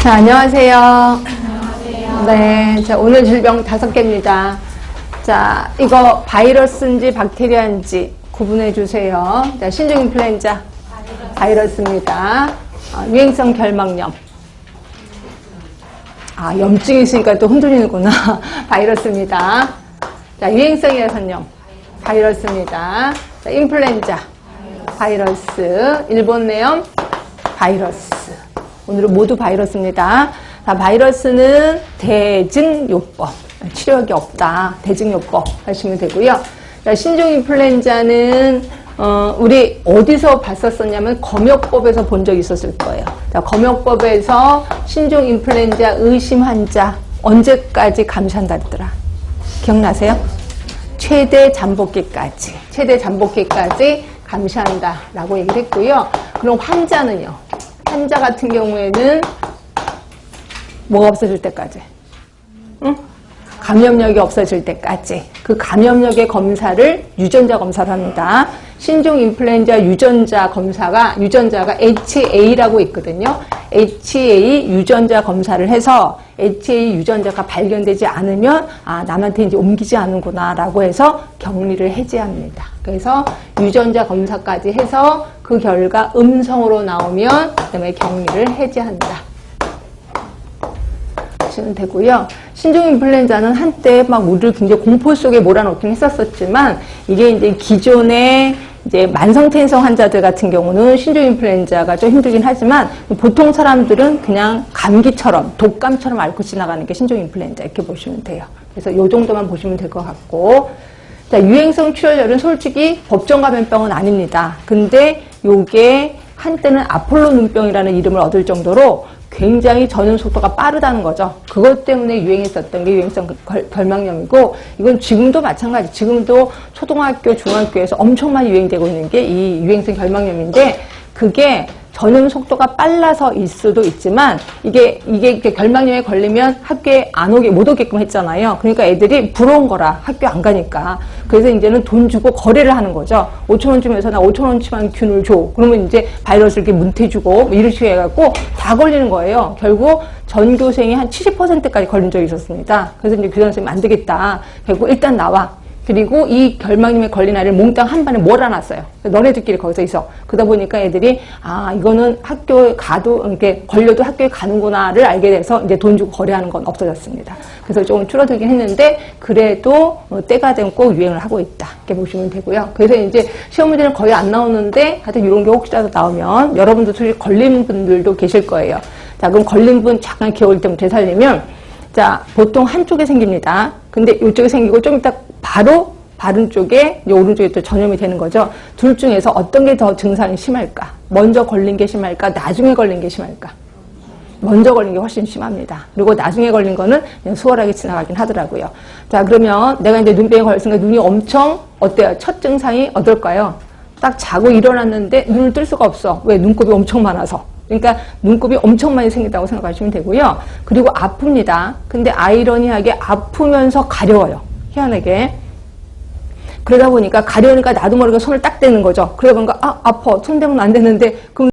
자, 안녕하세요. 안녕하세요. 네, 자, 오늘 질병 5개입니다. 자, 이거 바이러스인지 박테리아인지 구분해 주세요. 자, 신종 인플루엔자 바이러스입니다. 유행성 결막염. 염증이 있으니까 또 흔들리는구나. 바이러스입니다. 자, 유행성 예선염 바이러스입니다. 자, 인플루엔자 바이러스, 일본내염 바이러스. 오늘은 모두 바이러스입니다. 자, 바이러스는 대증요법, 치료약이 없다. 대증요법 하시면 되고요. 자, 신종 인플루엔자는 우리 어디서 봤었었냐면 검역법에서 본 적이 있었을 거예요. 자, 검역법에서 신종 인플루엔자 의심 환자 언제까지 감시한다 했더라? 기억나세요? 최대 잠복기까지 감시한다라고 얘기를 했고요. 그럼 환자는요? 환자 같은 경우에는 뭐가 없어질 때까지? 응? 감염력이 없어질 때까지. 그 감염력의 검사를 유전자 검사를 합니다. 신종 인플루엔자 유전자가 HA라고 있거든요. HA 유전자 검사를 해서 HA 유전자가 발견되지 않으면 남한테 이제 옮기지 않는구나 라고 해서 격리를 해제합니다. 그래서 유전자 검사까지 해서 그 결과 음성으로 나오면 그다음에 격리를 해제한다. 하시면 되고요. 신종 인플루엔자는 한때 막 우리를 굉장히 공포 속에 몰아넣긴 했었지만 이게 이제 기존의 이제 만성태인성 환자들 같은 경우는 신종 인플루엔자가 좀 힘들긴 하지만 보통 사람들은 그냥 감기처럼 독감처럼 앓고 지나가는 게 신종 인플루엔자 이렇게 보시면 돼요. 그래서 요 정도만 보시면 될 것 같고, 자, 유행성 출혈열은 솔직히 법정 감염병은 아닙니다. 근데 요게 한때는 아폴로 눈병이라는 이름을 얻을 정도로 굉장히 전염 속도가 빠르다는 거죠. 그것 때문에 유행했었던 게 유행성 결막염이고, 이건 지금도 마찬가지. 지금도 초등학교, 중학교에서 엄청 많이 유행되고 있는 게 이 유행성 결막염인데, 그게 전염 속도가 빨라서일 수도 있지만, 이게 결막염에 걸리면 학교에 못 오게끔 했잖아요. 그러니까 애들이 부러운 거라, 학교 안 가니까. 그래서 이제는 돈 주고 거래를 하는 거죠. 5,000원 주면서 나 5,000원치만 균을 줘. 그러면 이제 바이러스를 이렇게 문태주고, 이런 식으로 해갖고 다 걸리는 거예요. 결국 전교생이 한 70%까지 걸린 적이 있었습니다. 그래서 이제 교장 선생님 안 되겠다. 결국 일단 나와. 그리고 이 결막염에 걸린 아이를 몽땅 한 반에 몰아놨어요. 너네들끼리 거기서 있어. 그러다 보니까 애들이 이거는 학교에 가도 이렇게 걸려도 학교에 가는구나를 알게 돼서 이제 돈 주고 거래하는 건 없어졌습니다. 그래서 조금 줄어들긴 했는데 그래도 때가 되면 꼭 유행을 하고 있다. 이렇게 보시면 되고요. 그래서 이제 시험 문제는 거의 안 나오는데 하여튼 이런 게 혹시라도 나오면 여러분도 솔직히 걸린 분들도 계실 거예요. 자, 그럼 걸린 분 잠깐 기억을 좀 되살리면, 자, 보통 한쪽에 생깁니다. 근데 이쪽에 생기고 좀 이따 바로 바른 쪽에, 오른쪽에 또 전염이 되는 거죠. 둘 중에서 어떤 게 더 증상이 심할까? 먼저 걸린 게 심할까? 나중에 걸린 게 심할까? 먼저 걸린 게 훨씬 심합니다. 그리고 나중에 걸린 거는 그냥 수월하게 지나가긴 하더라고요. 자, 그러면 내가 이제 눈병에 걸렸으니까 눈이 엄청 어때요? 첫 증상이 어떨까요? 딱 자고 일어났는데 눈을 뜰 수가 없어. 왜? 눈곱이 엄청 많아서. 그러니까 눈곱이 엄청 많이 생긴다고 생각하시면 되고요. 그리고 아픕니다. 근데 아이러니하게 아프면서 가려워요. 희한하게. 그러다 보니까 가려우니까 나도 모르게 손을 딱 대는 거죠. 그러다 보니까 아파. 손 대면 안 되는데 그럼